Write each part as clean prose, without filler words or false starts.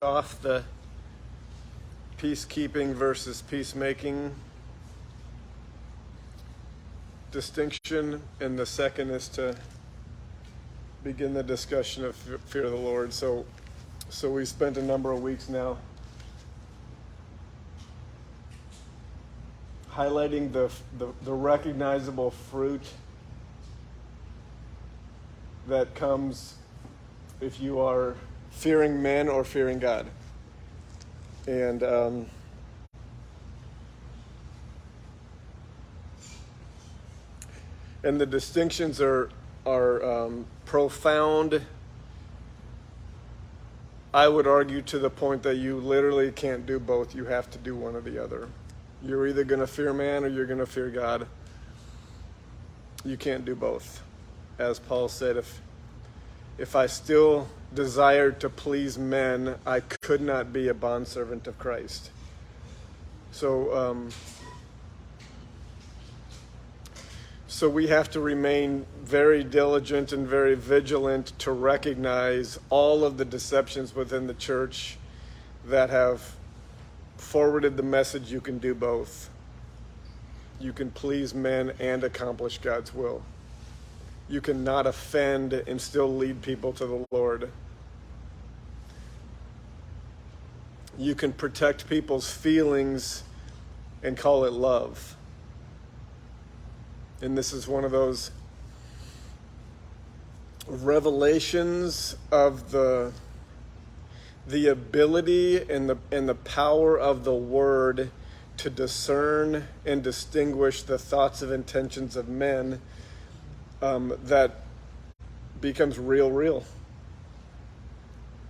off the peacekeeping versus peacemaking distinction, and the second is to begin the discussion of fear of the Lord. So we spent a number of weeks now highlighting the recognizable fruit that comes if you are fearing men or fearing God. And the distinctions are profound. I would argue to the point that you literally can't do both. You have to do one or the other. You're either going to fear man or you're going to fear God. You can't do both. As Paul said, if I still desired to please men, I could not be a bondservant of Christ. So we have to remain very diligent and very vigilant to recognize all of the deceptions within the church that have forwarded the message you can do both. You can please men and accomplish God's will. You cannot offend and still lead people to the Lord. You can protect people's feelings and call it love. And this is one of those revelations of the ability and the power of the word to discern and distinguish the thoughts and intentions of men, that becomes real.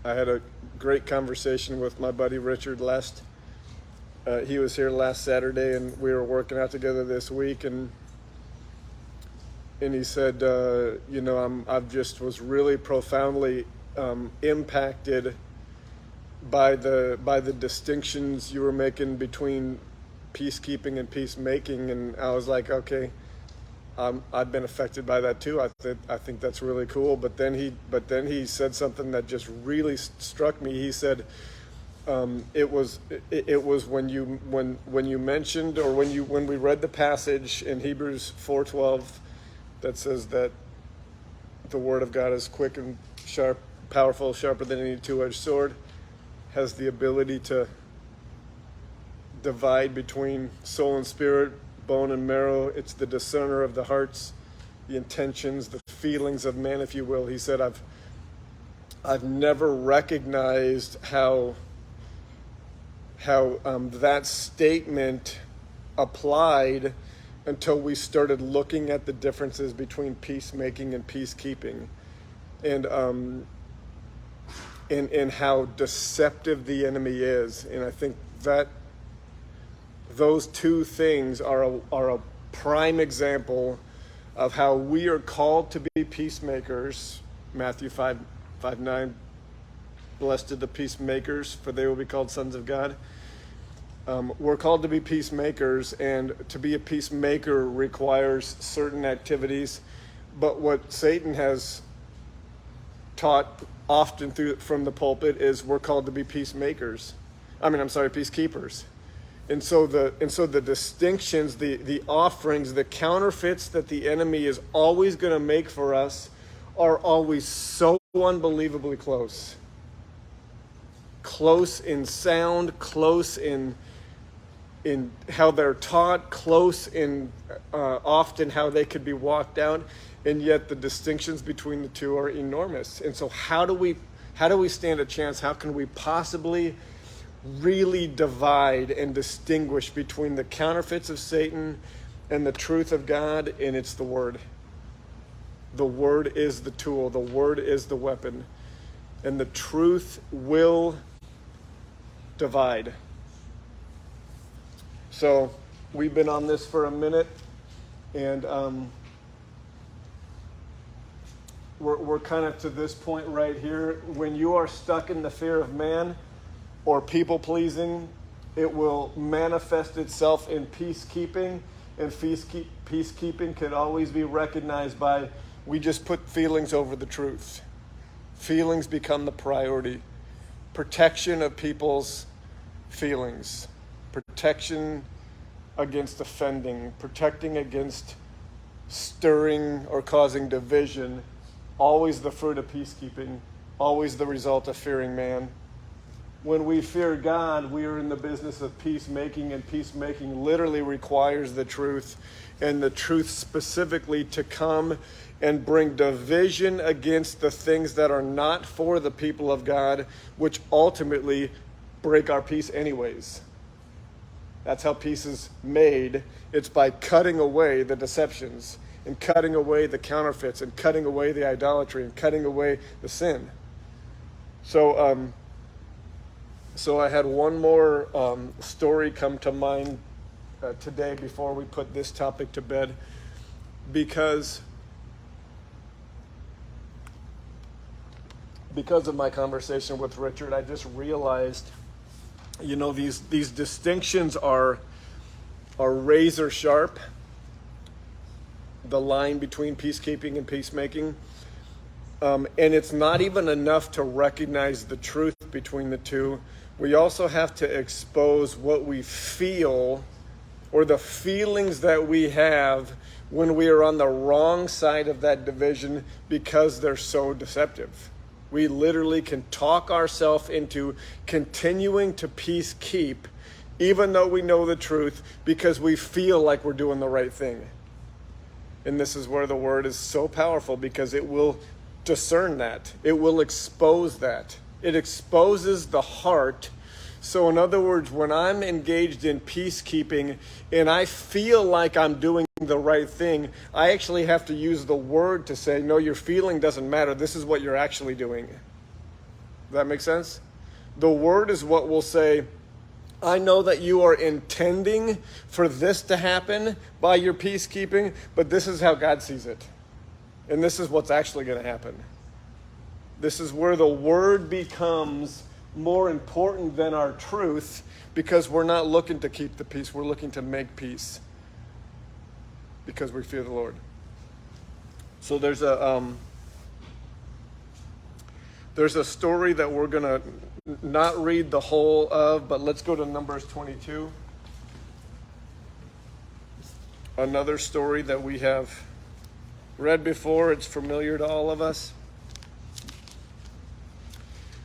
I had a great conversation with my buddy Richard he was here last Saturday, and we were working out together this week, and he said, I've just was really profoundly impacted by the distinctions you were making between peacekeeping and peacemaking. And I was like, okay, I've been affected by that too. I think that's really cool. But then he said something that just really struck me. He said, it was when you mentioned, or when we read the passage in Hebrews 4:12 that says that the word of God is quick and sharp, powerful, sharper than any two-edged sword, has the ability to divide between soul and spirit, bone and marrow. It's the discerner of the hearts, the intentions, the feelings of man, if you will. He said, I've never recognized how that statement applied until we started looking at the differences between peacemaking and peacekeeping, and how deceptive the enemy is. And I think that those two things are a prime example of how we are called to be peacemakers. Matthew 5:9, blessed are the peacemakers, for they will be called sons of God. We're called to be peacemakers, and to be a peacemaker requires certain activities. But what Satan has taught often from the pulpit is we're called to be peacemakers. Peacekeepers. And so the distinctions, the offerings, the counterfeits that the enemy is always going to make for us are always so unbelievably close. Close in sound, close in how they're taught, close in often how they could be walked out, and yet the distinctions between the two are enormous. And so how do we stand a chance? How can we possibly really divide and distinguish between the counterfeits of Satan and the truth of God? And it's the word. The word is the tool. The word is the weapon. And the truth will divide. So we've been on this for a minute, and we're kind of to this point right here. When you are stuck in the fear of man or people pleasing, it will manifest itself in peacekeeping, and peacekeeping can always be recognized by, we just put feelings over the truth. Feelings become the priority. protection of people's feelings, protection against offending, protecting against stirring or causing division, always the fruit of peacekeeping, always the result of fearing man. When we fear God, we are in the business of peacemaking, and peacemaking literally requires the truth, and the truth specifically to come and bring division against the things that are not for the people of God, which ultimately break our peace anyways. That's how peace is made. It's by cutting away the deceptions and cutting away the counterfeits and cutting away the idolatry and cutting away the sin. So I had one more story come to mind today before we put this topic to bed, because of my conversation with Richard, I just realized, these distinctions are razor sharp, the line between peacekeeping and peacemaking. And it's not even enough to recognize the truth between the two. We also have to expose what we feel, or the feelings that we have when we are on the wrong side of that division, because they're so deceptive. We literally can talk ourselves into continuing to peace keep, even though we know the truth, because we feel like we're doing the right thing. And this is where the word is so powerful, because it will discern that. It will expose that. It exposes the heart. So in other words, when I'm engaged in peacekeeping and I feel like I'm doing the right thing, I actually have to use the word to say, no, your feeling doesn't matter. This is what you're actually doing. Does that make sense? The word is what will say, I know that you are intending for this to happen by your peacekeeping, but this is how God sees it. And this is what's actually going to happen. This is where the word becomes more important than our truth, because we're not looking to keep the peace. We're looking to make peace because we fear the Lord. So there's a story that we're going to not read the whole of, but let's go to Numbers 22. Another story that we have read before. It's familiar to all of us.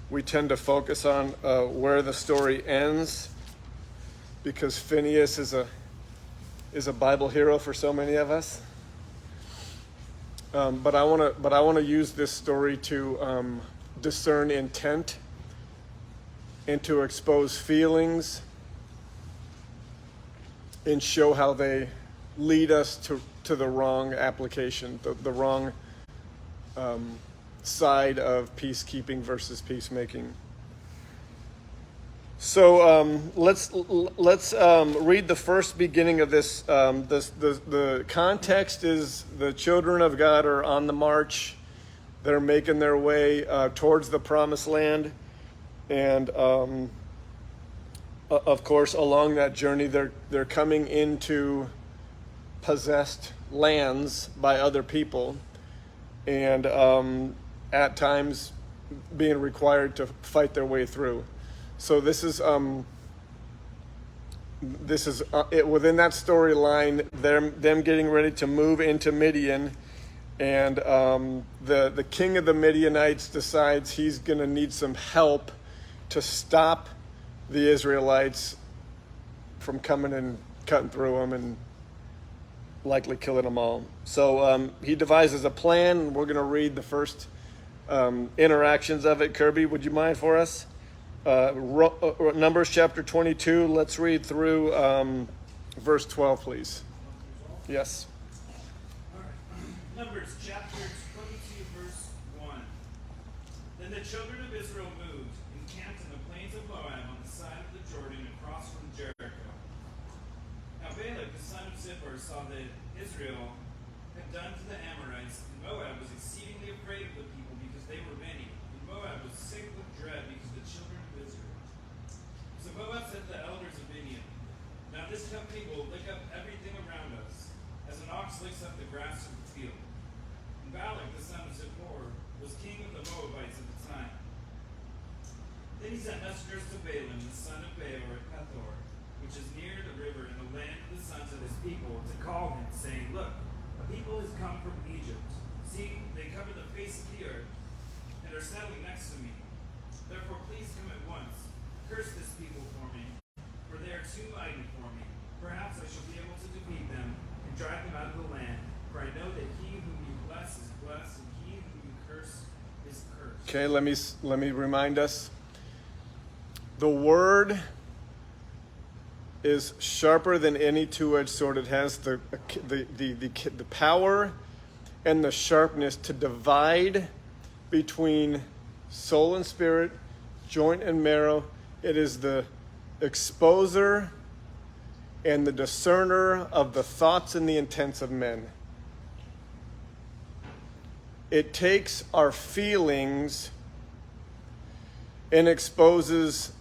We tend to focus on where the story ends, because Phineas is a Bible hero for so many of us. But I want to use this story to discern intent and to expose feelings and show how they lead us to the wrong application, the wrong side of peacekeeping versus peacemaking. So let's read the first beginning of this. The context is the children of God are on the march. They're making their way towards the promised land, and of course, along that journey, they're coming into possessed lands by other people, and at times being required to fight their way through. So this is it within that storyline. Them getting ready to move into Midian, and the king of the Midianites decides he's going to need some help to stop the Israelites from coming and cutting through them and likely killing them all. So he devises a plan, and we're going to read the first interactions of it. Kirby, would you mind for us? Numbers chapter 22. Let's read through verse 12, please. Yes. All right. Numbers chapter 22, verse 1. Then the children of Israel moved and camped in the plains of Moab on the side of the Jordan across from Jericho. Now Balak, the son of Zippor, saw that Israel had done to the Amorites, and Moab was exceedingly afraid of the people because they were many, and Moab was sick with dread because of the children of Israel. So Moab said to the elders of Midian, now this company will lick up everything around us, as an ox licks up the grass of the field. And Balak, the son of Zippor, was king of the Moabites at the time. Then he sent messengers to Balaam, the son of Beor at Pethor, which is near the river in the land of the sons of his people, to call him, saying, Look, a people has come from Egypt. See, they cover the face of the earth, and are settling next to me. Therefore, please come at once. Curse this people for me, for they are too mighty for me. Perhaps I shall be able to defeat them and drive them out of the land. For I know that he whom you bless is blessed, and he whom you curse is cursed. Okay, let me remind us. The word is sharper than any two-edged sword. It has the power and the sharpness to divide between soul and spirit, joint and marrow. It is the exposer and the discerner of the thoughts and the intents of men. It takes our feelings and exposes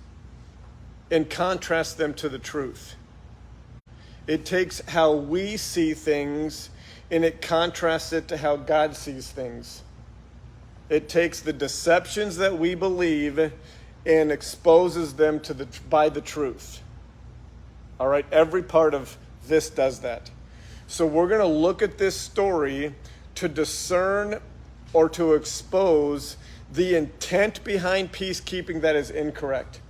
and contrasts them to the truth. It takes how we see things and it contrasts it to how God sees things. It takes the deceptions that we believe and exposes them to by the truth. All right, every part of this does that. So we're going to look at this story to discern or to expose the intent behind peacekeeping that is incorrect.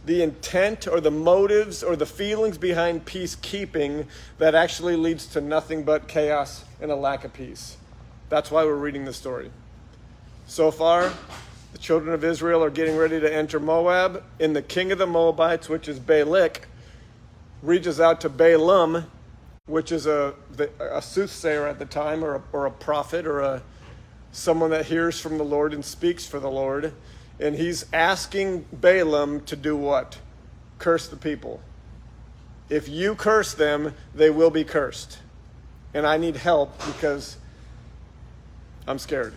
The intent or the motives or the feelings behind peacekeeping that actually leads to nothing but chaos and a lack of peace. That's why we're reading the story. So far, the children of Israel are getting ready to enter Moab, and the king of the Moabites, which is Balak, reaches out to Balaam, which is a soothsayer at the time, or a prophet, or someone that hears from the Lord and speaks for the Lord. And he's asking Balaam to do what? Curse the people. If you curse them, they will be cursed. And I need help because I'm scared.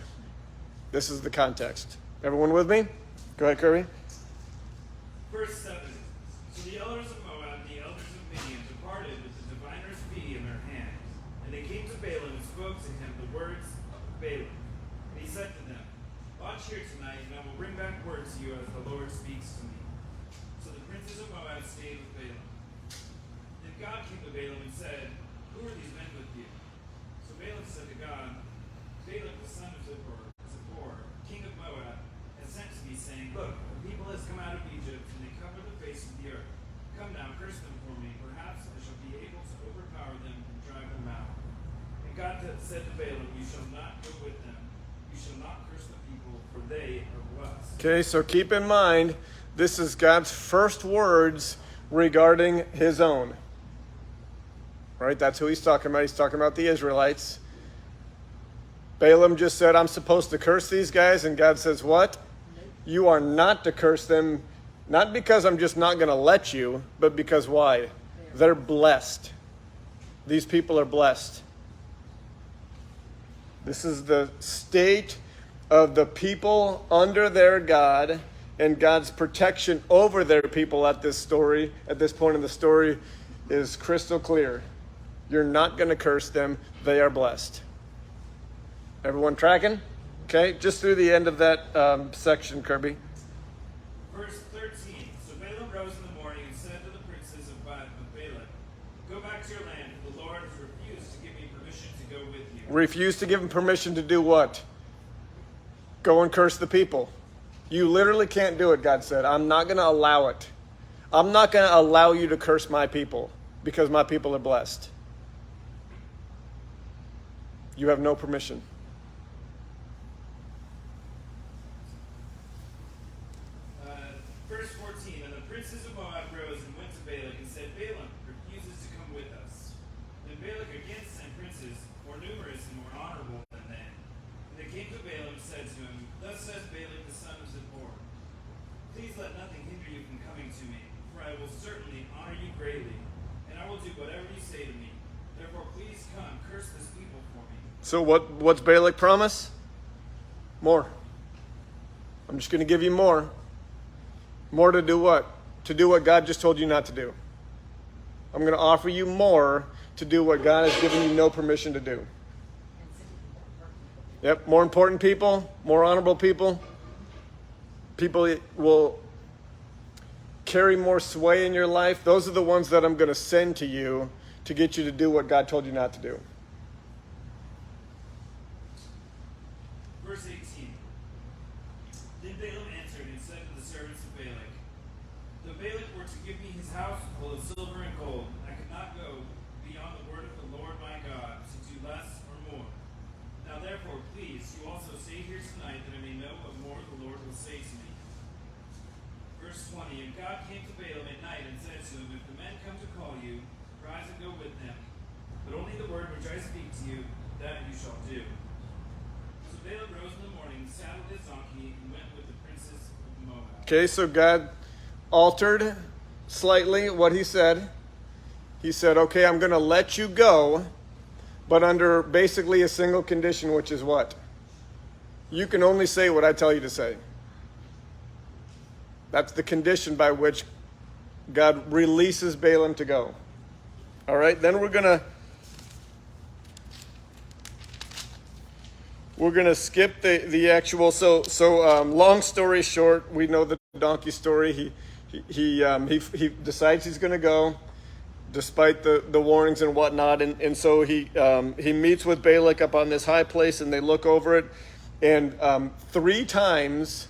This is the context. Everyone with me? Go ahead, Kirby. Verse 7. So the elders of Moab, the elders of Midian, departed with the diviner's fee in their hands. And they came to Balaam and spoke to him the words of Balaam. And he said to them, Watch here tonight, and I will bring back word to you as the Lord speaks to me. So the princes of Moab stayed with Balaam. Then God came to Balaam and said, Who are these men with you? So Balaam said to God, Balak the son of Zippor, king of Moab, has sent to me, saying, Look, a people has come out of Egypt, and they cover the face of the earth. Come now, curse them for me. Perhaps I shall be able to overpower them and drive them out. And God said to Balaam, You shall not go with them. You shall not curse the people, for they are blessed. Okay, so keep in mind, this is God's first words regarding his own. Right? That's who he's talking about. He's talking about the Israelites. Balaam just said, I'm supposed to curse these guys. And God says, what? You are not to curse them. Not because I'm just not going to let you, but because why? They're blessed. These people are blessed. This is the state of the people under their God and God's protection over their people at this point in the story is crystal clear. You're not going to curse them. They are blessed. Everyone tracking? Okay, just through the end of that section, Kirby. Verse 13. So Balaam rose in the morning and said to the princes of Balak, Go back to your land, for the Lord has refused to give me permission to go with you. Refused to give him permission to do what? Go and curse the people. You literally can't do it, God said. I'm not going to allow it. I'm not going to allow you to curse my people because my people are blessed. You have no permission. Verse 14. And the princes of Moab rose and went to Balak and said, Balaam refuses to come with us. Then Balak again sent princes, more numerous and more honorable than they. And they came to Balaam and said to him, Thus says Balak the son of Zippor, Please let nothing hinder you from coming to me, for I will certainly honor you greatly, and I will do whatever you say to me. Therefore please come, curse this people for me. So what's Balak promise? More. I'm just going to give you more. More to do what? To do what God just told you not to do. I'm going to offer you more to do what God has given you no permission to do. Yep, more important people, more honorable people. People will carry more sway in your life, those are the ones that I'm going to send to you to get you to do what God told you not to do. Verse 18. Then Balaam answered and said to the servants of Balak, though Balak were to give me his house full of silver and gold, I could not go beyond the word of the Lord my God to do less or more. Now therefore, please, you also stay here tonight, that I may know what more the Lord will say to me. Verse 20. And God came to Balaam at night and said to him, if the men come to call you, rise and go with them. But only the word which I speak to you, that you shall do. So Balaam rose in the morning, saddled his donkey, and went with the princes of Moab. Okay, so God altered slightly what he said. He said, okay, I'm going to let you go, but under basically a single condition, which is what? You can only say what I tell you to say. That's the condition by which God releases Balaam to go. All right, then we're gonna skip the actual. So long story short, we know the donkey story. He decides he's gonna go, despite the warnings and whatnot, and so he meets with Balak up on this high place, and they look over it, and 3 times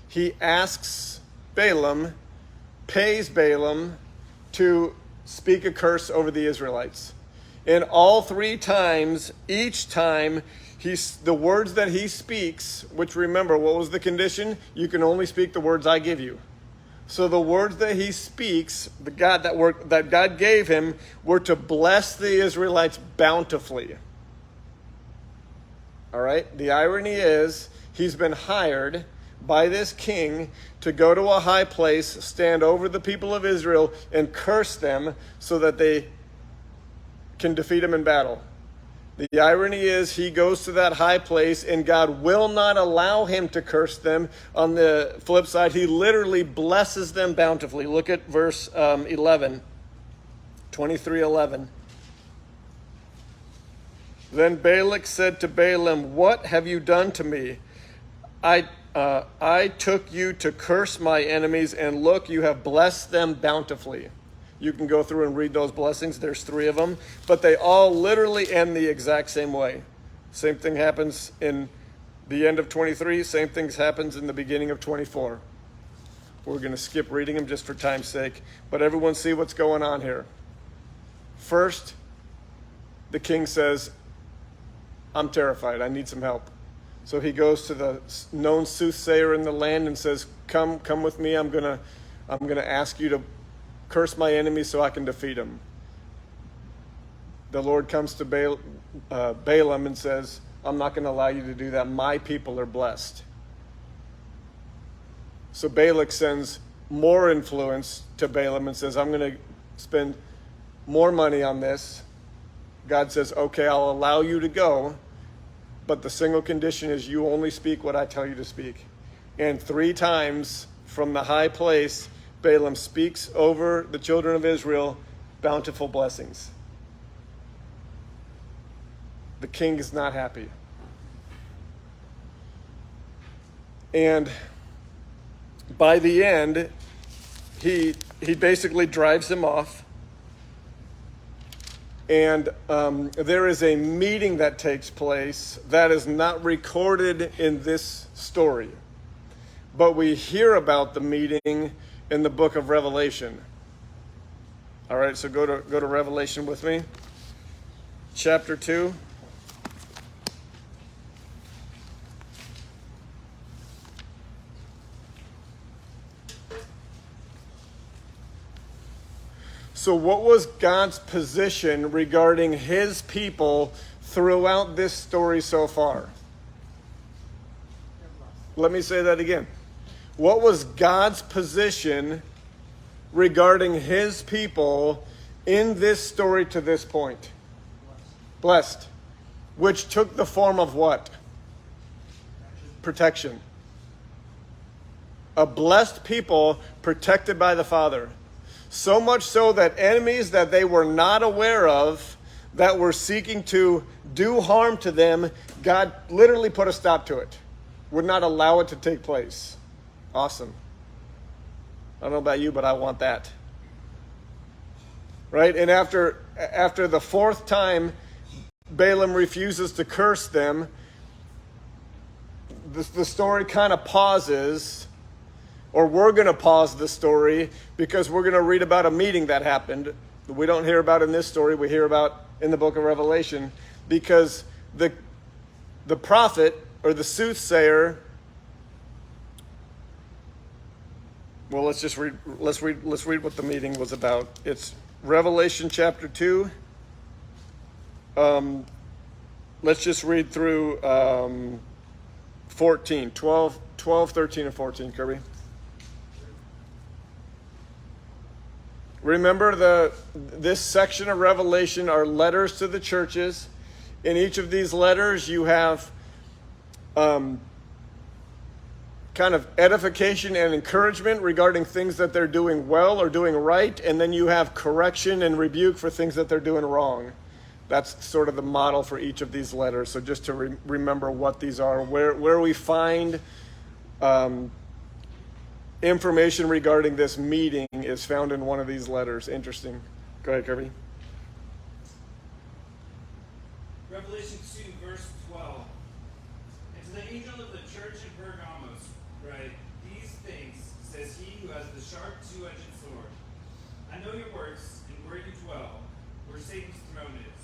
he asks Balaam, pays Balaam to speak a curse over the Israelites. And all 3 times, each time, the words that he speaks, which remember, what was the condition? You can only speak the words I give you. So the words that he speaks, that God gave him, were to bless the Israelites bountifully. All right? The irony is, he's been hired by this king to go to a high place, stand over the people of Israel, and curse them so that they can defeat him in battle. The irony is he goes to that high place and God will not allow him to curse them. On the flip side, he literally blesses them bountifully. Look at verse 11, 23:11. Then Balak said to Balaam, what have you done to me? I took you to curse my enemies, and look, you have blessed them bountifully. You can go through and read those blessings. There's 3 of them, but they all literally end the exact same way. Same thing happens in the end of 23. Same things happens in the beginning of 24. We're going to skip reading them just for time's sake, but everyone see what's going on here. First, the king says, I'm terrified. I need some help. So he goes to the known soothsayer in the land and says, come with me. I'm gonna ask you to curse my enemies so I can defeat them. The Lord comes to Balaam and says, I'm not going to allow you to do that. My people are blessed. So Balak sends more influence to Balaam and says, I'm going to spend more money on this. God says, okay, I'll allow you to go. But the single condition is you only speak what I tell you to speak. And 3 times from the high place, Balaam speaks over the children of Israel bountiful blessings. The king is not happy. And by the end, he basically drives him off. And there is a meeting that takes place that is not recorded in this story. But we hear about the meeting in the book of Revelation. All right, so go to Revelation with me. Chapter 2. So what was God's position regarding his people throughout this story so far? Let me say that again. What was God's position regarding his people in this story to this point? Blessed. Which took the form of what? Protection. A blessed people protected by the Father. So much so that enemies that they were not aware of, that were seeking to do harm to them, God literally put a stop to it. Would not allow it to take place. Awesome. I don't know about you, but I want that. Right? And after the fourth time Balaam refuses to curse them, the story kind of pauses, or we're going to pause the story because we're going to read about a meeting that happened. We don't hear about in this story, we hear about in the book of Revelation, because the prophet or the soothsayer, well, let's read what the meeting was about. It's Revelation chapter 2. Let's just read through 12, 13, and 14, Kirby. Remember, this section of Revelation are letters to the churches. In each of these letters, you have kind of edification and encouragement regarding things that they're doing well or doing right, and then you have correction and rebuke for things that they're doing wrong. That's sort of the model for each of these letters. So just to remember what these are, where we find information regarding this meeting is found in one of these letters. Interesting. Go ahead, Kirby. Revelation 2, verse 12. And to the angel of the church in Pergamos write, these things says he who has the sharp two-edged sword. I know your works and where you dwell, where Satan's throne is.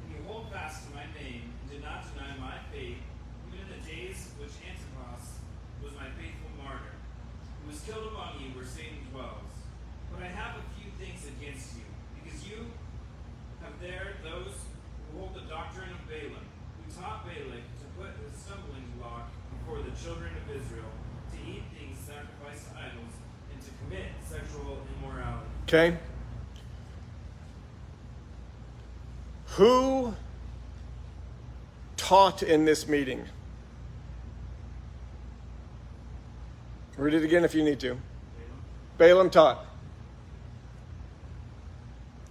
And you hold fast to my name and did not deny my faith, even in the days which Antipas was my faithful martyr, who was killed among you where Satan dwells. But I have a few things against you, because you have there those who hold the doctrine of Balaam, who taught Balak to put a stumbling block before the children of Israel, to eat things sacrificed to idols, and to commit sexual immorality. Okay. Who taught in this meeting? Read it again if you need to. Balaam taught.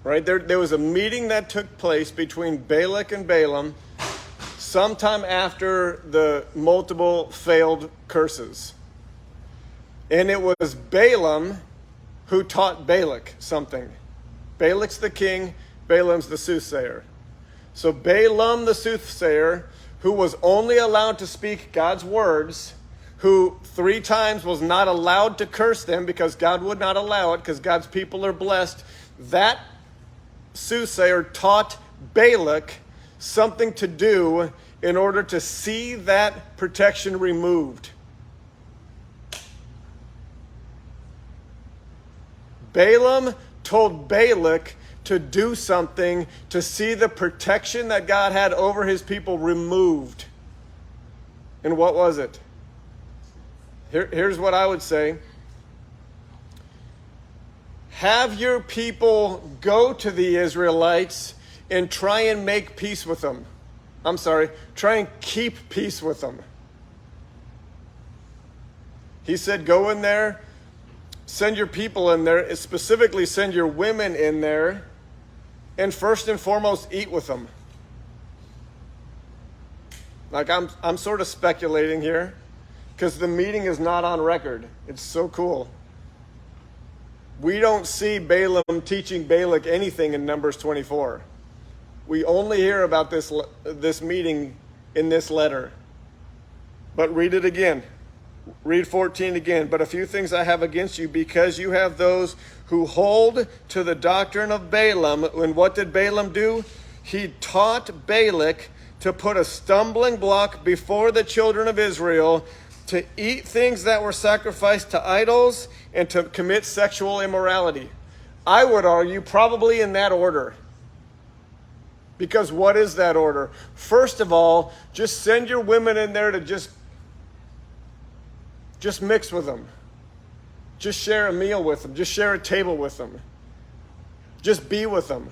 Right? There was a meeting that took place between Balak and Balaam sometime after the multiple failed curses. And it was Balaam who taught Balak something. Balak's the king, Balaam's the soothsayer. So Balaam the soothsayer, who was only allowed to speak God's words, who 3 times was not allowed to curse them because God would not allow it, because God's people are blessed, that soothsayer taught Balak something to do in order to see that protection removed. Balaam told Balak to do something to see the protection that God had over his people removed. And what was it? Here's what I would say. Have your people go to the Israelites and try and make peace with them. Try and keep peace with them. He said, go in there, send your people in there, specifically send your women in there, and first and foremost, eat with them. Like I'm sort of speculating here, because the meeting is not on record. It's so cool. We don't see Balaam teaching Balak anything in Numbers 24. We only hear about this meeting in this letter. But read it again. Read 14 again. But a few things I have against you, because you have those who hold to the doctrine of Balaam. And what did Balaam do? He taught Balak to put a stumbling block before the children of Israel, to eat things that were sacrificed to idols, and to commit sexual immorality. I would argue probably in that order. Because what is that order? First of all, just send your women in there to just mix with them. Just share a meal with them. Just share a table with them. Just be with them.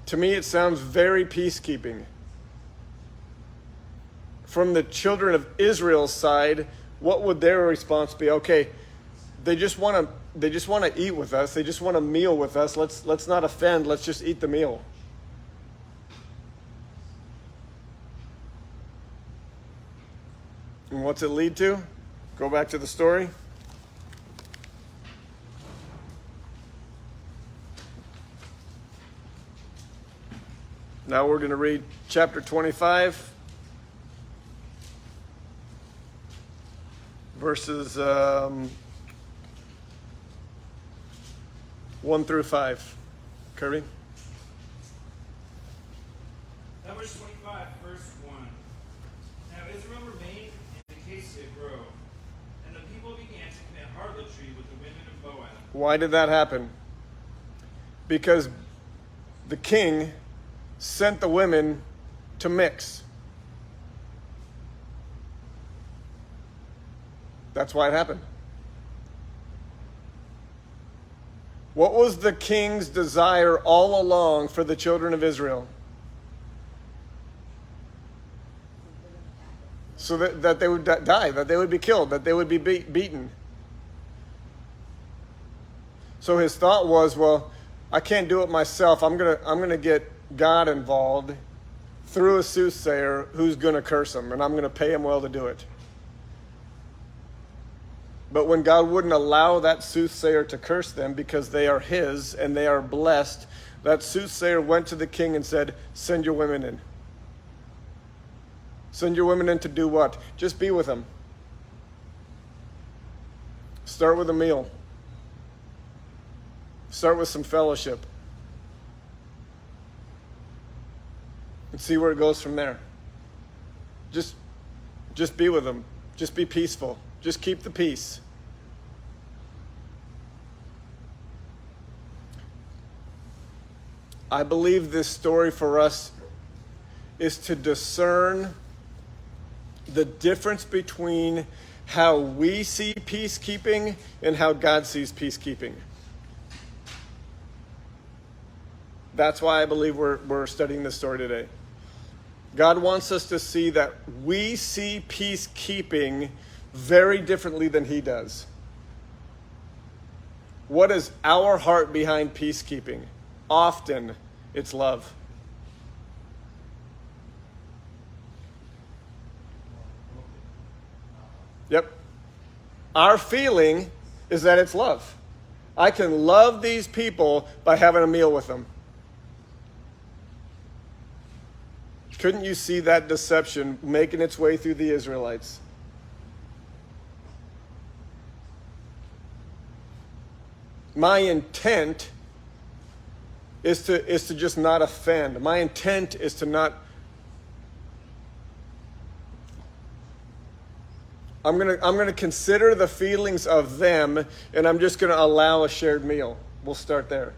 To me, it sounds very peacekeeping. From the children of Israel's side, what would their response be? Okay, they just want to eat with us. They just want a meal with us. Let's not offend. Let's just eat the meal. And what's it lead to? Go back to the story. Now we're going to read chapter 25, verses 1 through 5. Kirby? Numbers 25, verse 1. Now Israel remained in Acacia Grove, and the people began to commit harlotry with the women of Moab. Why did that happen? Because the king sent the women to mix. That's why it happened. What was the king's desire all along for the children of Israel? So that they would die, that they would be killed, that they would be beaten. So his thought was, well, I can't do it myself. I'm gonna get God involved through a soothsayer who's going to curse them, and I'm going to pay him well to do it. But when God wouldn't allow that soothsayer to curse them because they are his and they are blessed, that soothsayer went to the king and said, send your women in. Send your women in to do what? Just be with them. Start with a meal. Start with some fellowship. And see where it goes from there. Just be with them. Just be peaceful. Just keep the peace. I believe this story for us is to discern the difference between how we see peacekeeping and how God sees peacekeeping. That's why I believe we're studying this story today. God wants us to see that we see peacekeeping very differently than he does. What is our heart behind peacekeeping? Often, it's love. Yep. Our feeling is that it's love. I can love these people by having a meal with them. Couldn't you see that deception making its way through the Israelites? My intent is to just not offend. My intent is to not. I'm gonna consider the feelings of them, and I'm just gonna allow a shared meal. We'll start there.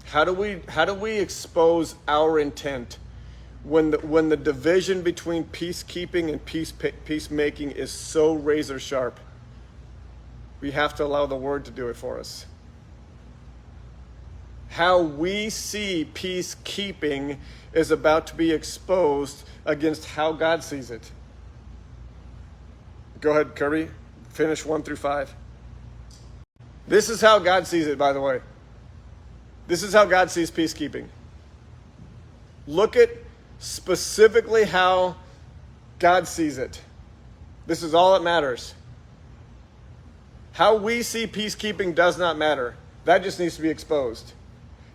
How do we expose our intent when the division between peacekeeping and peacemaking is so razor sharp? We have to allow the Word to do it for us. How we see peacekeeping is about to be exposed against how God sees it. Go ahead, Kirby. Finish 1 through 5. This is how God sees it, by the way. This is how God sees peacekeeping. Look at specifically how God sees it. This is all that matters. How we see peacekeeping does not matter. That just needs to be exposed.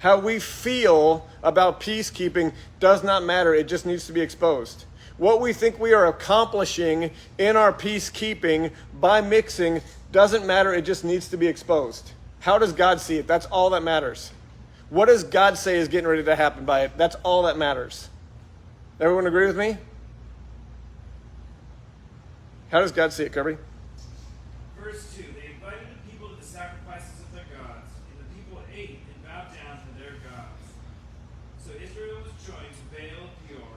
How we feel about peacekeeping does not matter. It just needs to be exposed. What we think we are accomplishing in our peacekeeping by mixing doesn't matter. It just needs to be exposed. How does God see it? That's all that matters. What does God say is getting ready to happen by it? That's all that matters. Everyone agree with me? How does God see it, Kirby? Verse 2, they invited the people to the sacrifices of their gods, and the people ate and bowed down to their gods. So Israel was joined to Baal of Peor,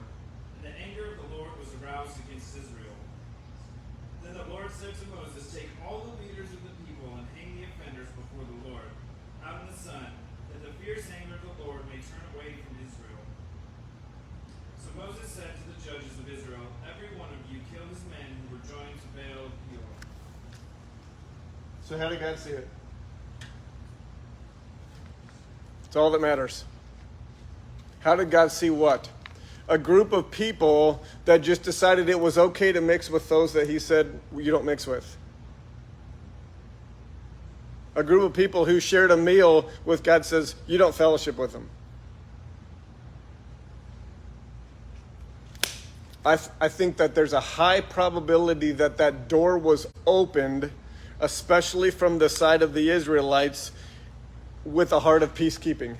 and the anger of the Lord was aroused against Israel. Then the Lord said to Moses, take all the leaders of the people and hang the offenders before the Lord, out in the sun, that the fierce anger of the Lord may turn away from Israel. So Moses said to the judges of Israel, every one of you kill his men who were joined to Baal of Peor. So how did God see it? It's all that matters. How did God see what? a group of people that just decided it was okay to mix with those that he said you don't mix with. A group of people who shared a meal with God says you don't fellowship with them. I think that there's a high probability that that door was opened, especially from the side of the Israelites, with a heart of peacekeeping.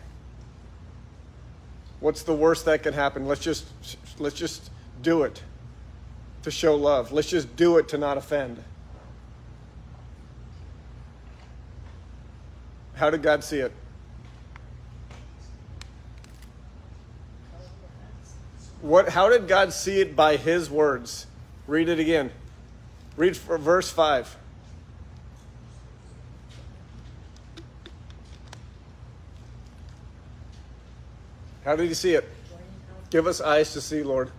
What's the worst that can happen? Let's just do it to show love. Let's just do it to not offend. How did God see it? How did God see it by his words? Read it again. Read verse 5. How did he see it? Give us eyes to see, Lord.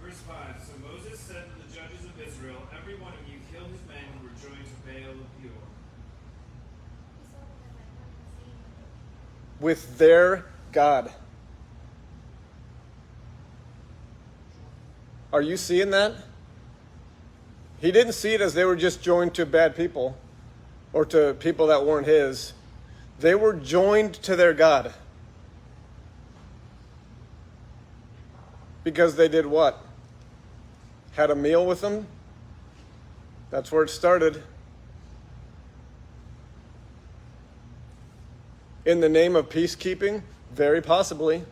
Verse 5. So Moses said to the judges of Israel, every one of you kill his men who were joined to Baal of Peor. With their God. Are you seeing that? He didn't see it as they were just joined to bad people or to people that weren't his. They were joined to their God. Because they did what? Had a meal with them? That's where it started. In the name of peacekeeping? Very possibly.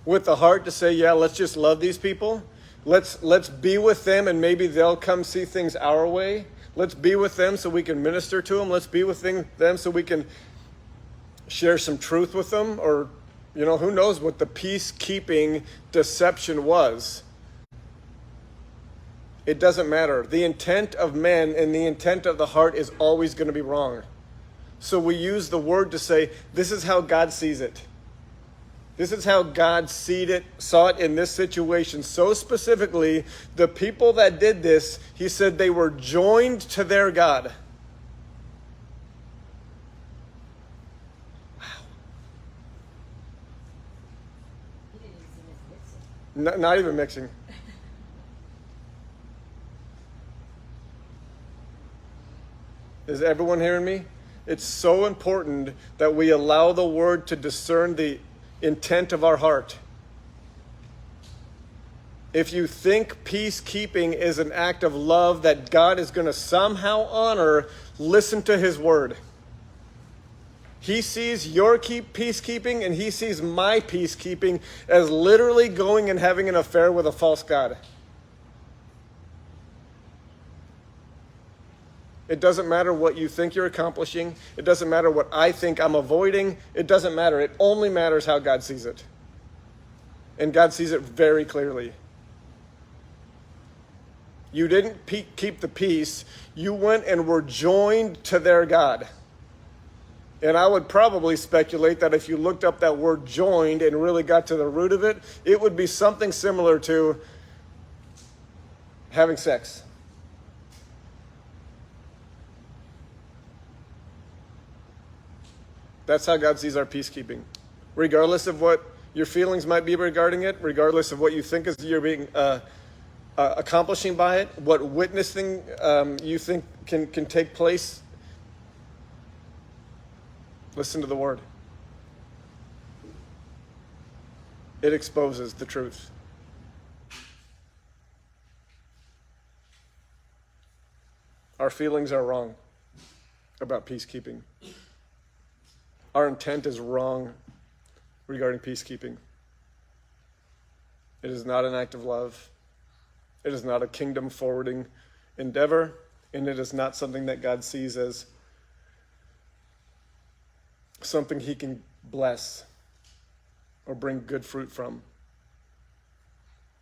With the heart to say, yeah, let's just love these people. Let's be with them and maybe they'll come see things our way. Let's be with them so we can minister to them. Let's be with them so we can share some truth with them. Or, who knows what the peacekeeping deception was. It doesn't matter. The intent of men and the intent of the heart is always going to be wrong. So we use the word to say, this is how God sees it. This is how God saw it in this situation. So specifically, the people that did this, he said they were joined to their God. Wow. He didn't even see this mixing. Not even mixing. Is everyone hearing me? It's so important that we allow the word to discern the intent of our heart. If you think peacekeeping is an act of love that God is going to somehow honor, listen to his word. He sees your peacekeeping and he sees my peacekeeping as literally going and having an affair with a false god. It doesn't matter what you think you're accomplishing. It doesn't matter what I think I'm avoiding. It doesn't matter. It only matters how God sees it. And God sees it very clearly. You didn't keep the peace. You went and were joined to their God. And I would probably speculate that if you looked up that word joined and really got to the root of it, it would be something similar to having sex. That's how God sees our peacekeeping. Regardless of what your feelings might be regarding it, regardless of what you think is you're being accomplishing by it, what witnessing you think can take place, listen to the word. It exposes the truth. Our feelings are wrong about peacekeeping. Our intent is wrong regarding peacekeeping. It is not an act of love. It is not a kingdom forwarding endeavor, and it is not something that God sees as something he can bless or bring good fruit from.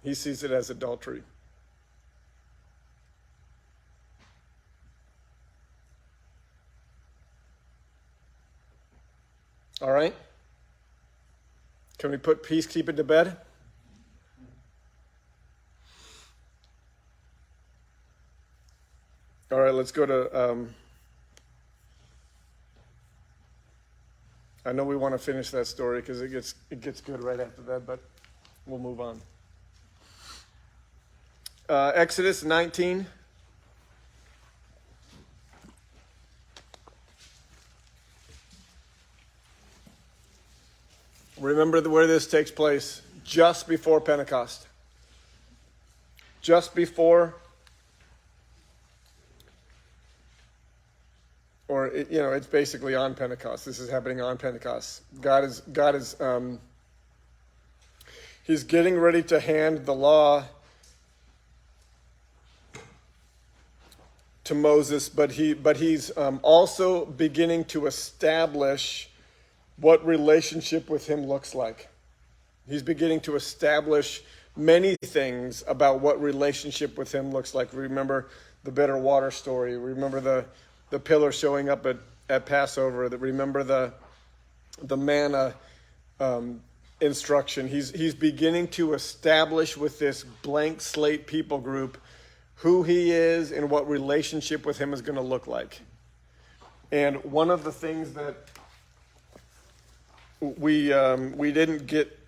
He sees it as adultery. All right? Can we put peacekeeping to bed? All right, let's go to I know we want to finish that story because it gets good right after that, but we'll move on. Exodus 19. Remember where this takes place, just before Pentecost. Just before, or it's basically on Pentecost. This is happening on Pentecost. God is He's getting ready to hand the law to Moses, but he's also beginning to establish what relationship with him looks like. He's beginning to establish many things about what relationship with him looks like. Remember the bitter water story. Remember the pillar showing up at Passover. Remember the manna instruction. He's beginning to establish with this blank slate people group who he is and what relationship with him is going to look like. And one of the things that we didn't get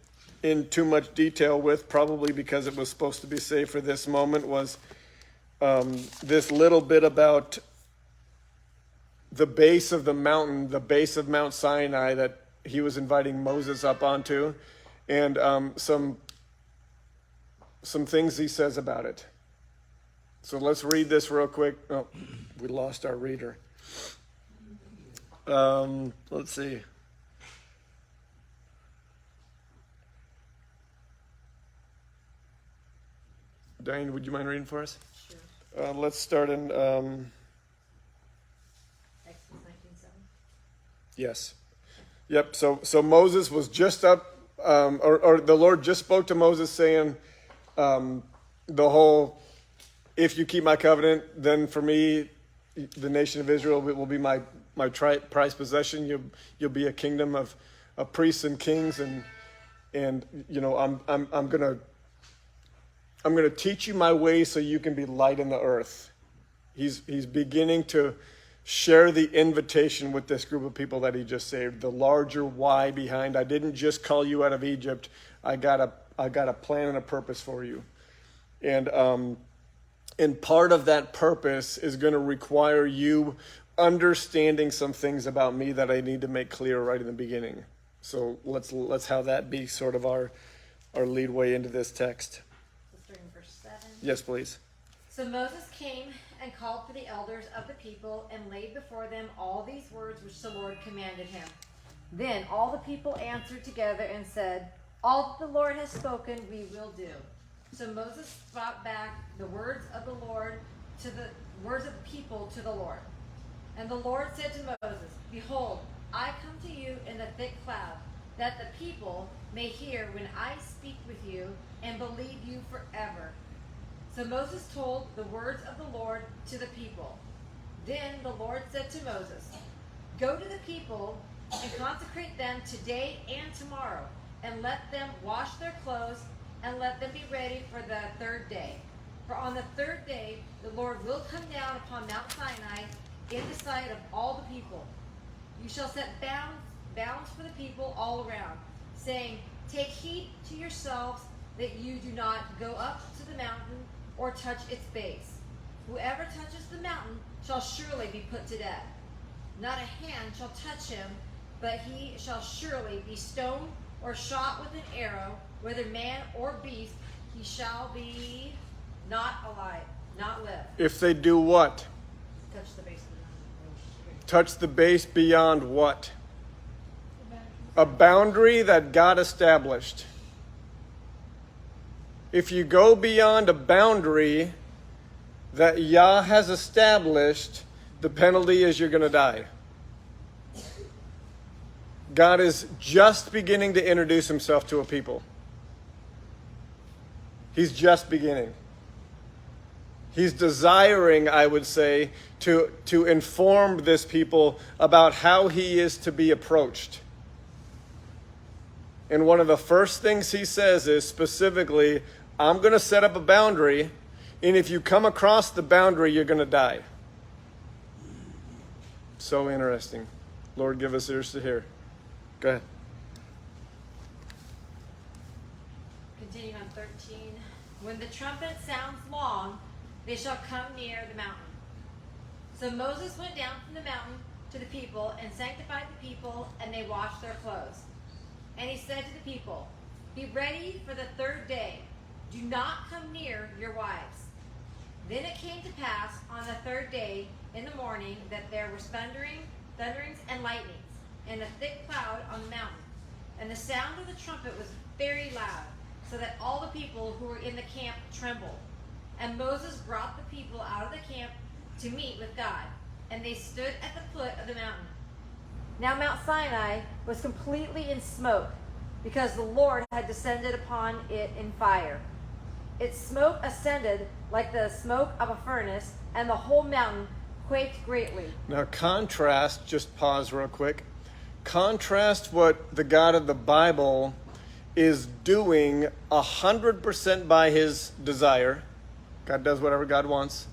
in too much detail with, probably because it was supposed to be saved for this moment, was this little bit about the base of the mountain, the base of Mount Sinai that he was inviting Moses up onto, and some things he says about it. So let's read this real quick. Oh, we lost our reader. Let's see. Diane, would you mind reading for us? Sure. Let's start in. Exodus 19:7. Yes. Yep. So Moses was just up, or the Lord just spoke to Moses saying, the whole, if you keep my covenant, then for me, the nation of Israel will be my prized possession. You'll be a kingdom of priests and kings, and I'm gonna teach you my ways so you can be light in the earth. He's beginning to share the invitation with this group of people that he just saved. The larger why behind, I didn't just call you out of Egypt. I got a plan and a purpose for you. And part of that purpose is going to require you understanding some things about me that I need to make clear right in the beginning. So let's have that be sort of our lead way into this text. Starting verse 7. Yes, please. So Moses came and called for the elders of the people and laid before them all these words which the Lord commanded him. Then all the people answered together and said, all that the Lord has spoken we will do. So Moses brought back the words of the Lord to the words of the people to the Lord. And the Lord said to Moses, behold, I come to you in a thick cloud, that the people may hear when I speak with you and believe you forever. So Moses told the words of the Lord to the people. Then the Lord said to Moses, go to the people and consecrate them today and tomorrow, and let them wash their clothes, and let them be ready for the third day. For on the third day the Lord will come down upon Mount Sinai in the sight of all the people. You shall set bounds for the people all around, saying, take heed to yourselves that you do not go up to the mountain or touch its base. Whoever touches the mountain shall surely be put to death. Not a hand shall touch him, but he shall surely be stoned or shot with an arrow, whether man or beast, he shall be not alive, not live. If they do what? Touch the base of the mountain. Touch the base beyond what? A boundary that God established. If you go beyond a boundary that Yah has established, the penalty is you're going to die. God is just beginning to introduce himself to a people. He's just beginning. He's desiring, I would say, to inform this people about how he is to be approached. And one of the first things he says is specifically, I'm going to set up a boundary, and if you come across the boundary, you're going to die. So interesting. Lord, give us ears to hear. Go ahead. Continuing on 13. When the trumpet sounds long, they shall come near the mountain. So Moses went down from the mountain to the people and sanctified the people, and they washed their clothes. And he said to the people, "Be ready for the third day. Do not come near your wives." Then it came to pass on the third day in the morning that there was thunderings and lightnings, and a thick cloud on the mountain. And the sound of the trumpet was very loud, so that all the people who were in the camp trembled. And Moses brought the people out of the camp to meet with God, and they stood at the foot of the mountain. Now Mount Sinai was completely in smoke, because the Lord had descended upon it in fire. Its smoke ascended like the smoke of a furnace, and the whole mountain quaked greatly. Now contrast, just pause real quick. Contrast what the God of the Bible is doing 100% by his desire. God does whatever God wants.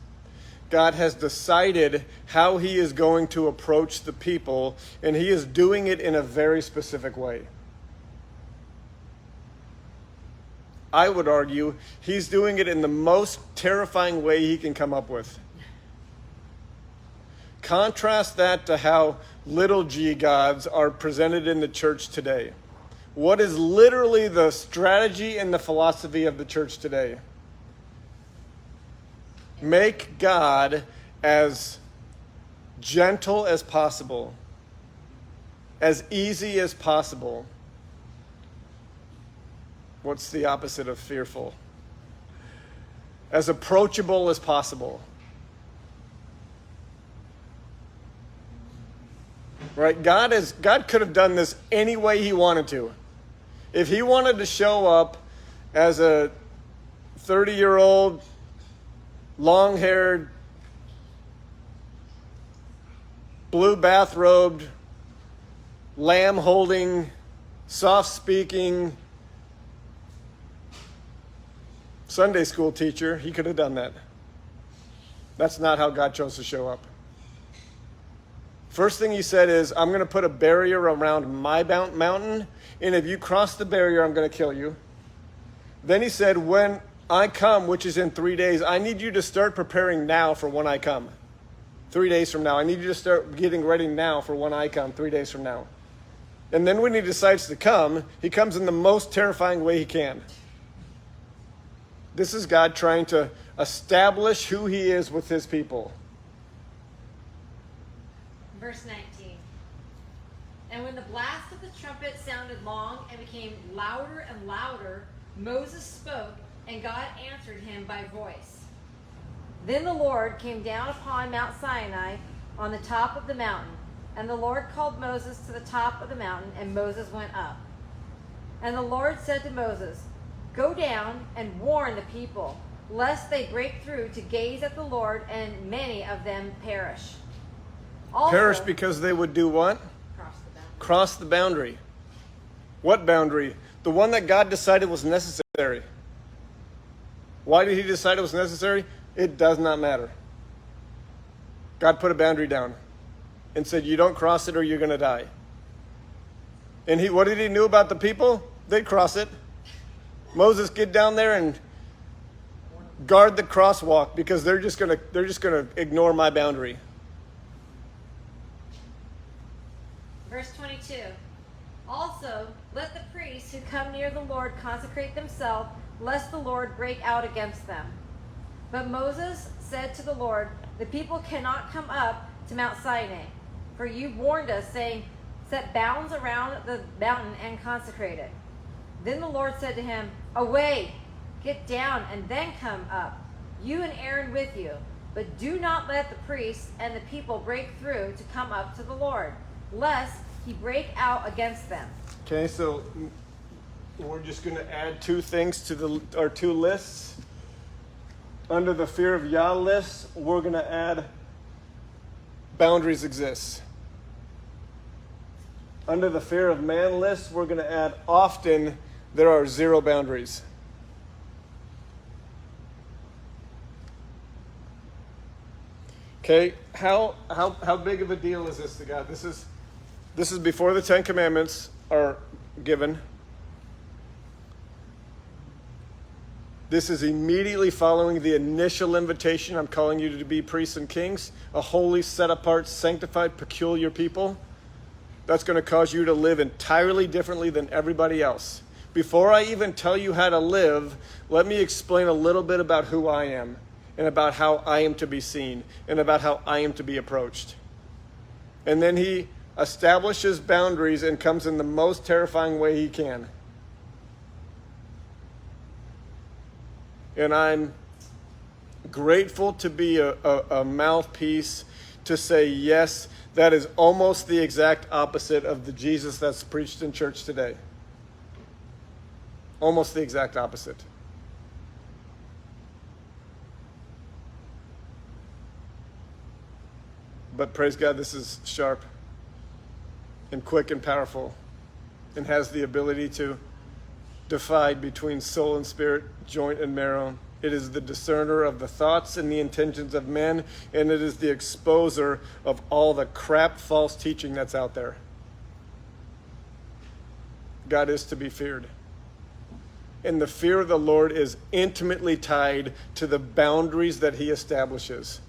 God has decided how he is going to approach the people, and he is doing it in a very specific way. I would argue he's doing it in the most terrifying way he can come up with. Contrast that to how little g gods are presented in the church today. What is literally the strategy and the philosophy of the church today? Make God as gentle as possible, as easy as possible. What's the opposite of fearful? As approachable as possible. Right? God could have done this any way he wanted to. If he wanted to show up as a 30-year-old, long-haired, blue bathrobed, lamb-holding, soft-speaking Sunday school teacher, he could have done that. That's not how God chose to show up. First thing he said is, I'm going to put a barrier around my mountain, and if you cross the barrier, I'm going to kill you. Then he said, when I come, which is in 3 days, I need you to start preparing now for when I come. 3 days from now. I need you to start getting ready now for when I come 3 days from now. And then when he decides to come, he comes in the most terrifying way he can. This is God trying to establish who he is with his people. Verse 19. And when the blast of the trumpet sounded long and became louder and louder, Moses spoke, and God answered him by voice. Then the Lord came down upon Mount Sinai on the top of the mountain, and the Lord called Moses to the top of the mountain, and Moses went up. And the Lord said to Moses, "Go down and warn the people, lest they break through to gaze at the Lord, and many of them perish." Also, Perish because they would do what? cross the boundary. Cross the boundary. What boundary? The one that God decided was necessary. Why did he decide it was necessary? It does not matter. God put a boundary down and said, you don't cross it or you're going to die. And what did he know about the people? They'd cross it. Moses, get down there and guard the crosswalk because they're just going to ignore my boundary. Verse 22. Also, let the priests who come near the Lord consecrate themselves, lest the Lord break out against them. But Moses said to the Lord, the people cannot come up to Mount Sinai, for you warned us, saying, set bounds around the mountain and consecrate it. Then the Lord said to him, away, get down, and then come up, you and Aaron with you. But do not let the priests and the people break through to come up to the Lord, lest he break out against them. Okay, so we're just going to add two things to our two lists. Under the fear of Yah list, we're going to add boundaries exist. Under the fear of man list, we're going to add often there are zero boundaries. Okay, how big of a deal is this to God? This is before the Ten Commandments. are given. This is immediately following the initial invitation. I'm calling you to be priests and kings, a holy, set apart, sanctified, peculiar people. That's going to cause you to live entirely differently than everybody else. Before I even tell you how to live, let me explain a little bit about who I am and about how I am to be seen and about how I am to be approached. And then he establishes boundaries and comes in the most terrifying way he can. And I'm grateful to be a mouthpiece to say, yes, that is almost the exact opposite of the Jesus that's preached in church today. Almost the exact opposite. But praise God, this is sharp and quick and powerful and has the ability to divide between soul and spirit, joint and marrow. It is the discerner of the thoughts and the intentions of men, and it is the exposer of all the crap false teaching that's out there. God is to be feared. And the fear of the Lord is intimately tied to the boundaries that he establishes.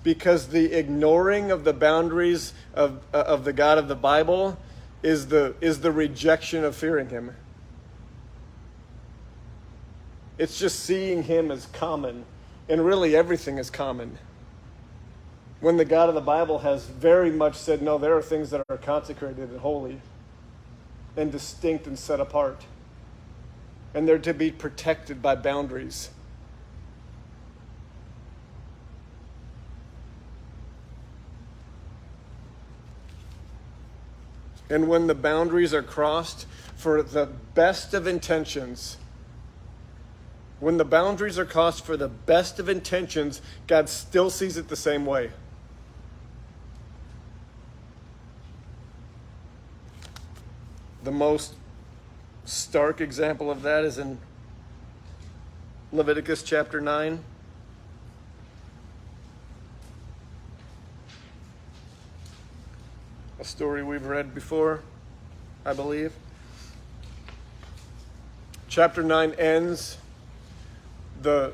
Because the ignoring of the boundaries of the God of the Bible is the rejection of fearing him. It's just seeing him as common, and really everything is common. When the God of the Bible has very much said, no, there are things that are consecrated and holy and distinct and set apart. And they're to be protected by boundaries. And when the boundaries are crossed for the best of intentions, when the boundaries are crossed for the best of intentions, God still sees it the same way. The most stark example of that is in Leviticus chapter 9. A story we've read before, I believe. Chapter 9 ends the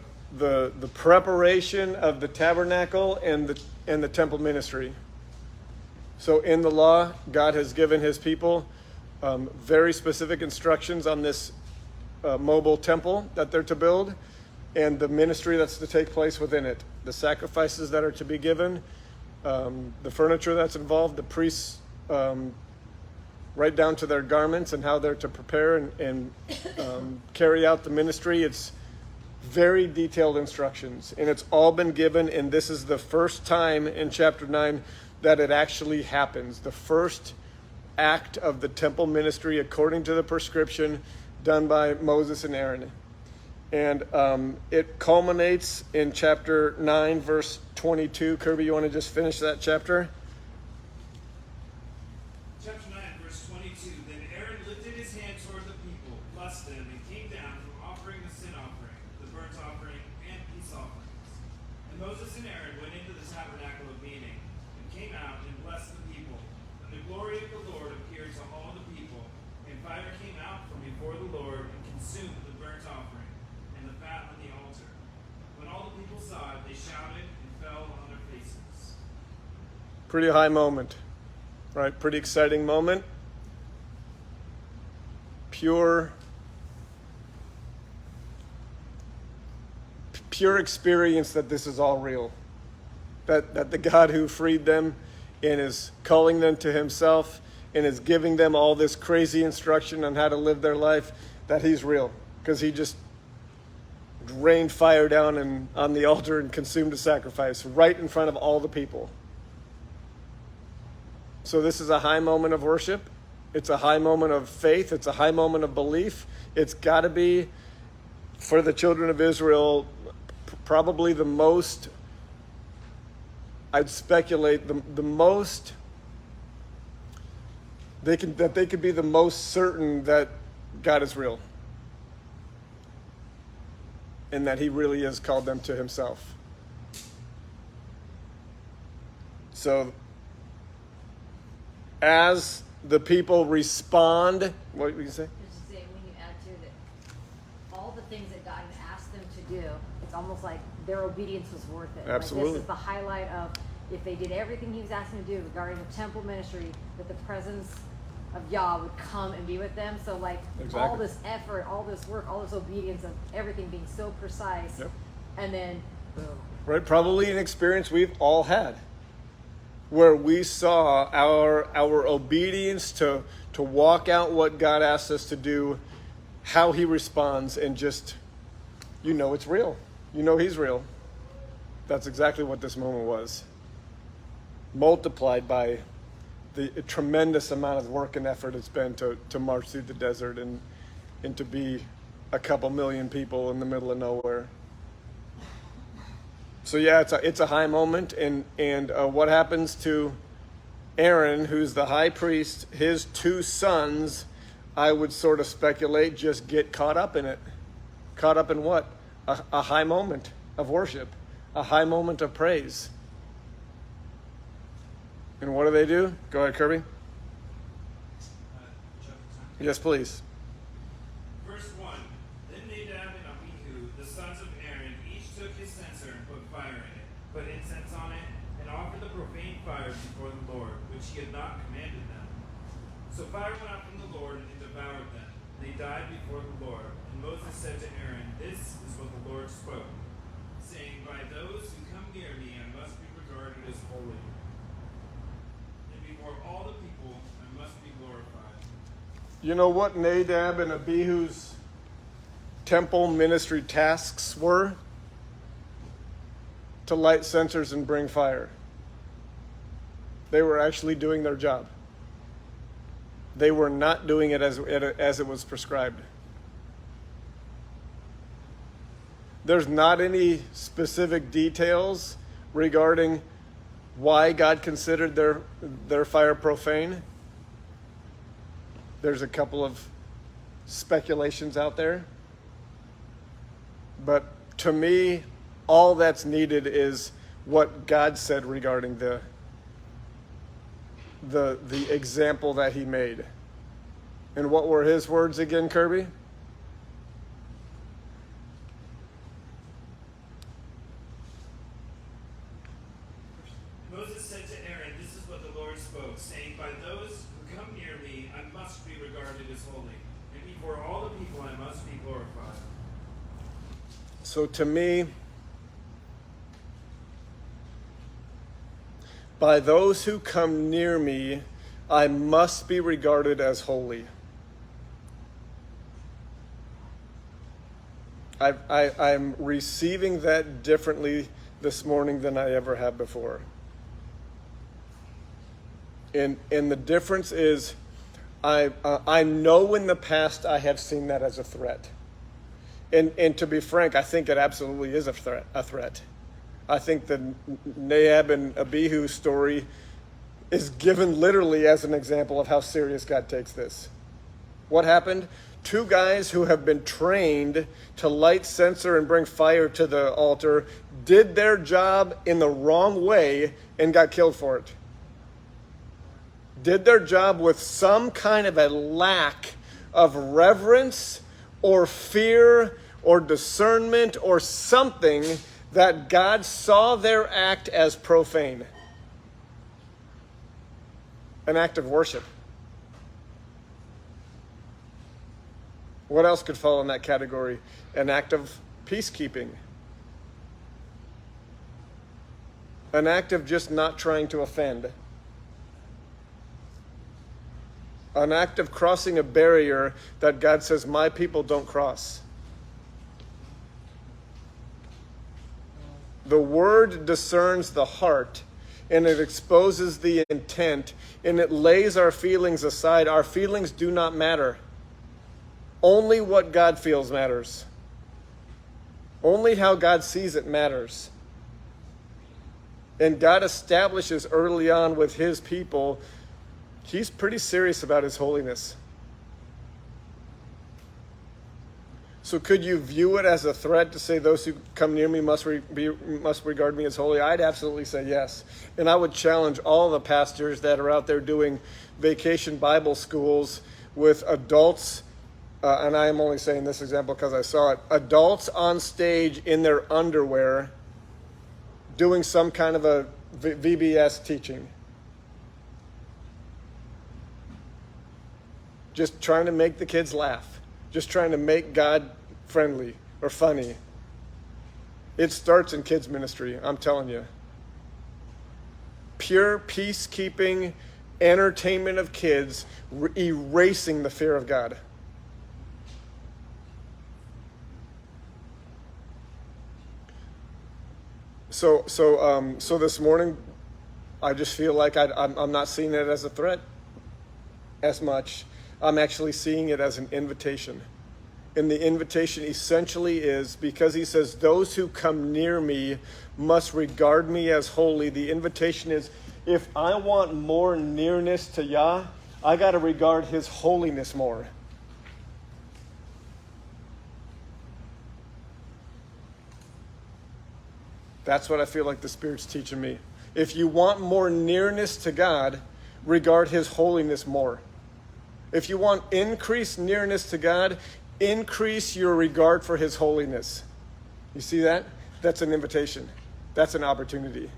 preparation of the tabernacle and the temple ministry. So in the law, God has given his people very specific instructions on this mobile temple that they're to build and the ministry that's to take place within it, the sacrifices that are to be given, the furniture that's involved, the priests, right down to their garments and how they're to prepare and carry out the ministry. It's very detailed instructions, and it's all been given, and this is the first time in chapter 9 that it actually happens. The first act of the temple ministry according to the prescription done by Moses and Aaron. And it culminates in chapter 9, verse 22. Kirby, you want to just finish that chapter? Chapter 9, verse 22. Then Aaron lifted his hand toward the people, blessed them, and came down from offering the sin offering, the burnt offering, and peace offerings. And Moses and Aaron went into the tabernacle of meeting, and came out and blessed the people. And the glory of the Lord appeared to all the people, and fire came out from before the Lord and consumed the burnt offering and the fat on the altar. When all the people saw it, they shouted and fell on their faces. Pretty high moment, right? Pretty exciting moment. Pure experience that this is all real. That the God who freed them and is calling them to himself and is giving them all this crazy instruction on how to live their life, that he's real. Because he just rained fire down on the altar and consumed a sacrifice right in front of all the people. So this is a high moment of worship. It's a high moment of faith. It's a high moment of belief. It's got to be, for the children of Israel, probably the most, I'd speculate, the most, they could be the most certain that God is real. And that he really has called them to himself. So, as the people respond. What did you say? Just to say, when you add to that, all the things that God had asked them to do, it's almost like their obedience was worth it. Absolutely. Like this is the highlight of if they did everything He was asking them to do regarding the temple ministry, that the presence of Yah would come and be with them. So like all Exactly. this effort, all this work, all this obedience of everything being so precise, Yep. and then boom. Right, probably an experience we've all had, where we saw our obedience to walk out what God asked us to do, how He responds, and just, it's real. He's real. That's exactly what this moment was. Multiplied by the tremendous amount of work and effort it's been to march through the desert and to be a couple million people in the middle of nowhere. So yeah, it's a high moment, and what happens to Aaron, who's the high priest? His two sons, I would sort of speculate, just get caught up in it. Caught up in what? A high moment of worship, a high moment of praise. And what do? Go ahead, Kirby. Yes, please. Verse 1. Then Nadab and Abihu, the sons of Aaron, each took his censer and put fire in it, put incense on it, and offered the profane fire before the Lord, which he had not commanded them. So fire went out from the Lord and devoured them. They died before the Lord. And Moses said to Aaron, This is what the Lord spoke, saying, By those who come near me I must be regarded as holy. And before all the people I must be glorified. You know what Nadab and Abihu's temple ministry tasks were? To light censers and bring fire. They were actually doing their job. They were not doing it as it was prescribed. There's not any specific details regarding why God considered their fire profane. There's a couple of speculations out there. But to me, all that's needed is what God said regarding the example that He made. And what were His words again, Kirby? Moses said to Aaron, This is what the Lord spoke, saying, By those who come near me I must be regarded as holy, and before all the people I must be glorified. So to me, by those who come near me, I must be regarded as holy. I'm receiving that differently this morning than I ever have before. And the difference is, I know in the past I have seen that as a threat. And to be frank, I think it absolutely is a threat. I think the Nadab and Abihu story is given literally as an example of how serious God takes this. What happened? Two guys who have been trained to light censer and bring fire to the altar did their job in the wrong way and got killed for it. Did their job with some kind of a lack of reverence or fear or discernment or something that God saw their act as profane. An act of worship. What else could fall in that category? An act of peacekeeping. An act of just not trying to offend. An act of crossing a barrier that God says, my people don't cross. The word discerns the heart, and it exposes the intent, and it lays our feelings aside. Our feelings do not matter. Only what God feels matters. Only how God sees it matters. And God establishes early on with His people, He's pretty serious about His holiness. So could you view it as a threat to say those who come near me must regard me as holy? I'd absolutely say yes. And I would challenge all the pastors that are out there doing vacation Bible schools with adults, and I am only saying this example because I saw it, adults on stage in their underwear doing some kind of a VBS teaching. Just trying to make the kids laugh. Just trying to make God friendly or funny. It starts in kids ministry, I'm telling you. Pure peacekeeping entertainment of kids, erasing the fear of God. So this morning, I just feel like I'm not seeing it as a threat as much. I'm actually seeing it as an invitation. And the invitation essentially is, because he says, those who come near me must regard me as holy. The invitation is, if I want more nearness to Yah, I got to regard his holiness more. That's what I feel like the Spirit's teaching me. If you want more nearness to God, regard his holiness more. If you want increased nearness to God, increase your regard for his holiness. You see that? That's an invitation. That's an opportunity.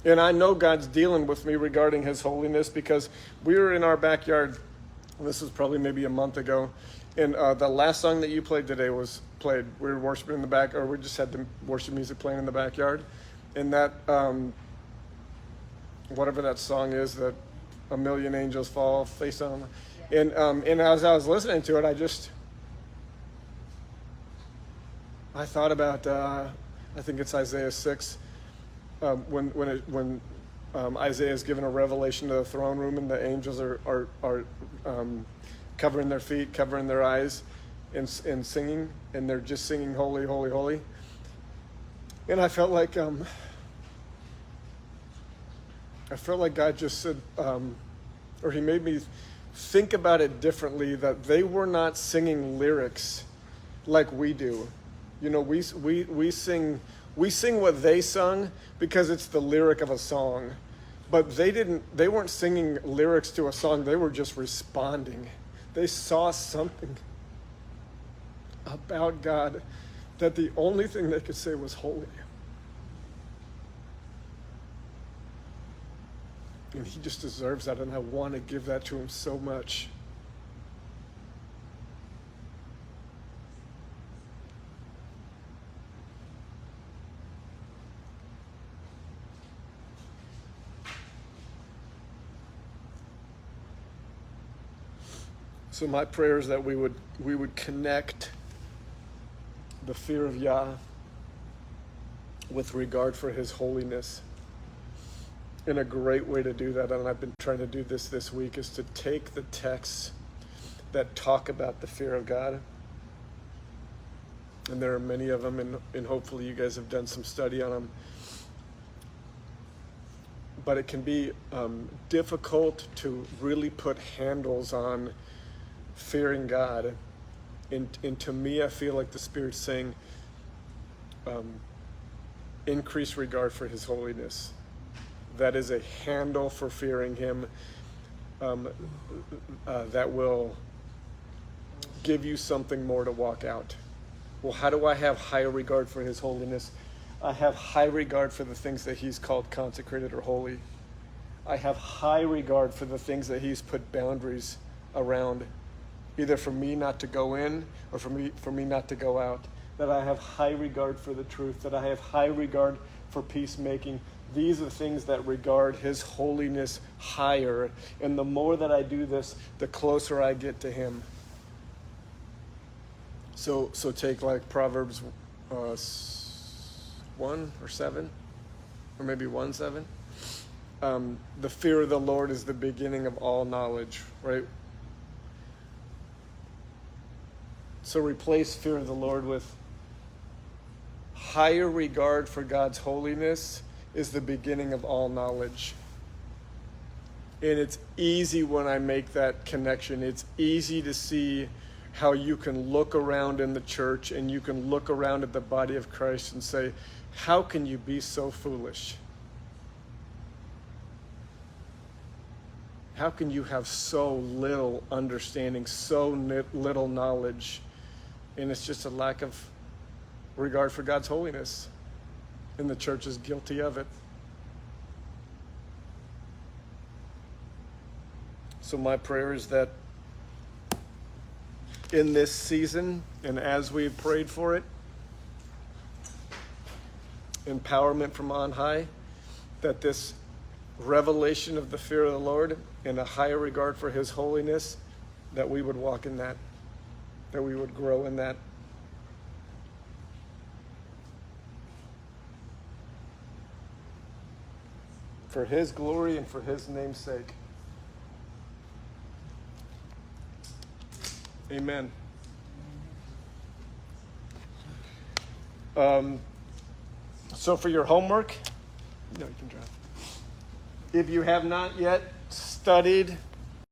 And I know God's dealing with me regarding his holiness, because we were in our backyard. This was probably maybe a month ago. And the last song that you played today was played. We were worshiping in the back, or we just had the worship music playing in the backyard. And that, whatever that song is, that A Million Angels Fall, face on. And as I was listening to it, I thought about, I think it's Isaiah 6, when Isaiah is given a revelation to the throne room, and the angels are covering their feet, covering their eyes, and singing, and they're just singing, holy, holy, holy. And I felt like God just said, or he made me think about it differently, that they were not singing lyrics like we do. You know, we sing what they sung because it's the lyric of a song. But they weren't singing lyrics to a song, they were just responding. They saw something about God that the only thing they could say was holy. And he just deserves that, and I want to give that to him so much. So my prayer is that we would connect the fear of Yah with regard for his holiness. And a great way to do that, and I've been trying to do this week, is to take the texts that talk about the fear of God. And there are many of them, and hopefully you guys have done some study on them. But it can be difficult to really put handles on fearing God. And to me, I feel like the Spirit's saying, increase regard for his holiness. That is a handle for fearing him, that will give you something more to walk out. Well, how do I have higher regard for his holiness? I have high regard for the things that he's called consecrated or holy. I have high regard for the things that he's put boundaries around, either for me not to go in or for me not to go out. That I have high regard for the truth, that I have high regard for peacemaking. These are things that regard his holiness higher. And the more that I do this, the closer I get to him. So take like Proverbs 1 or 7, or maybe 1:7. The fear of the Lord is the beginning of all knowledge, right? So replace fear of the Lord with higher regard for God's holiness is the beginning of all knowledge. And it's easy when I make that connection. It's easy to see how you can look around in the church and you can look around at the body of Christ and say, how can you be so foolish? How can you have so little understanding, so little knowledge? And it's just a lack of regard for God's holiness. And the church is guilty of it. So my prayer is that in this season, and as we've prayed for it, empowerment from on high, that this revelation of the fear of the Lord and a higher regard for his holiness, that we would walk in that we would grow in that. For his glory and for his name's sake. Amen. So for your homework, no, you can drop. If you have not yet studied